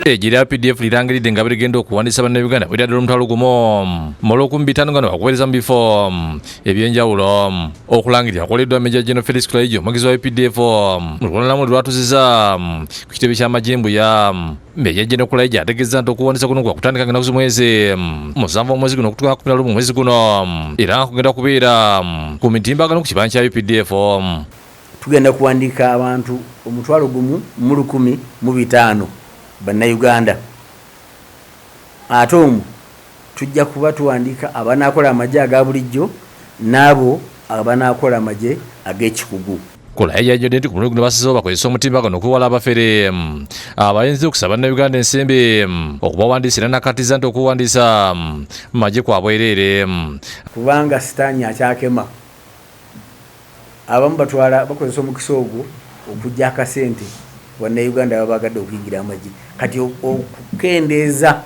Ejira PDF lirangiridde nga birigenda okuwandiisa bannayuganda bw'eddadala omutwalo gumu mu bitano nga bakuweereza mu bifo ebyenjawulo okulangirira akoleddwa Major General Felix Kulaigye omwagizi wa PDF mu lukungaana lwatuuzizza ku kitebe ky'amajembu ya Major General Kulaigye ategeezza nti okuwandiisa kuno kwakutandika ng'ennaku z'omwezi musanvu omwezi guno okutuuka 11 mu mwezi guno era nga kugenda kubeera ku mitimbagano ku kibanja kya UPDF. Tugenda kuwandiika abantu omutwalo gumu mu 1,500 bannayuganda. Ate omwo tujja kuba tuwandiika abanaakola amagye aga bulijjo n'abo abanaakola amagye ag'ekikugu. Kulaigye yajjudde nti ku mulundi guno basizeewo bakozesa omutimbagano okuwala abafere abayinza okusaba bannayuganda ensembe okubawandiisira nakatiza nti okuwandiisa mu magye kwa bwereere kubanga sitaani akyakema. Abamu batwala bakozesa omukisa ogwo okujja akasente bannayuganda baba bagadde okuyingira amagye. Kati okukendeeza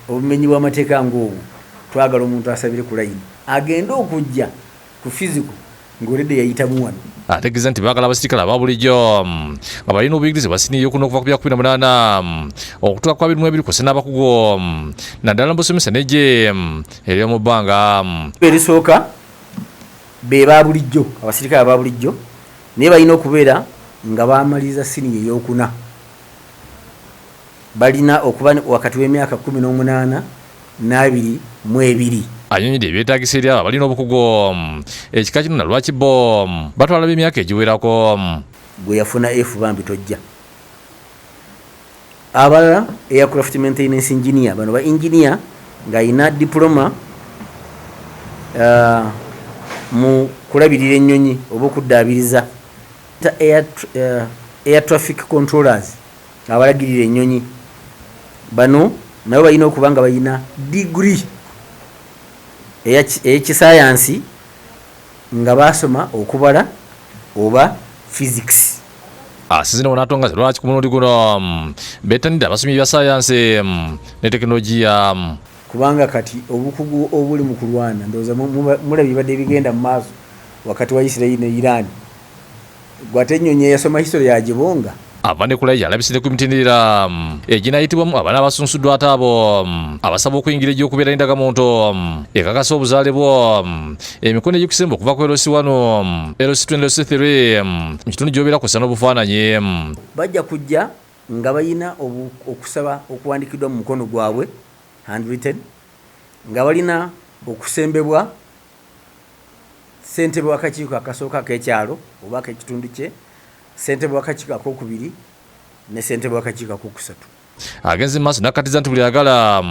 obumenyi bw'amateeka ng'obwo twagala omuntu asabire ku layini agende okujja ku fiziko ng'oledde yayitamu wano. Ategeeza nti baagala abasirikale aba bulijjo nga balina obuyigirize bwasiniiyo kuno okuva ku bya 18 okutuuka ku 22 ku ssennabakugu naddala mu busomesa n'eggye ery'omu bbanga. Erisooka be ba bulijjo, abasirikale aba bulijjo naye balina okubeera nga baamaliza siniya ey'okuna. Balina okuba wakati w'emyaka 18 n'22. Anyonyedde ebyetaagisa eri abo abalina obukugu ekika kino na lwaki bo batwala b'emyaka egiwerako. Gwe yafuna F bambi tojja. Abalala aircraft maintenance engineer, bano ba engineer ng'ayina diploma mu kulabirira ennyonyi oba okuddaabiriza. Air traffic controllers abalagirira ennyonyi bano nabo balina okuba nga balina degree ey'ekisayansi nga basoma okubala oba physics. Asizina wanatongaza lwaki ku mulundi guno bettanidde abasomi bya sayansi ne tekinologiya kubanga kati obukugu obuli mu kulwana ndowooza mulabye bibadde bigenda mu maaso wakati wa Isirayiri ne Iran. Gwate ennyonyi eyasoma history yagibonga. Avane Kulaigye alabisire ku mitendera eginayitibwamu abaana abasunsuddwa ate abo abasaba okuyingira egy'okubeera endagamuntu ekakasa obuzaale bwo emikono egy'okusemba okuva ku LC1 LC2 LC3 mu kitundu gy'obeera kussa n'obufaananyi. Bajja kujja nga balina okusaba okuwandikiddwa mu mukono gwabwe handwritten nga balina okusembebwa ssentebe w'akakiiko akasooka ak'ekyalo oba ak'ekitundu kye, ssentebe w'akakiiko ak'okubiri ne ssentebe w'akakiiko ak'okusatu. Agenze mu maaso n'akkatiza nti buli ayagala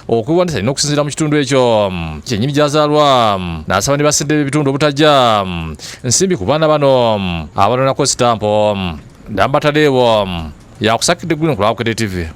okwewandiisa alina okusinziira mu kitundu ekyo kyennyini gy'azaalwa n'asaba ne bassentebe b'ebitundu obutajja nsimbi ku baana bano abanonako sitampo. Ndamba Tadeewo yakusakidde Green ku Lwakukete TV.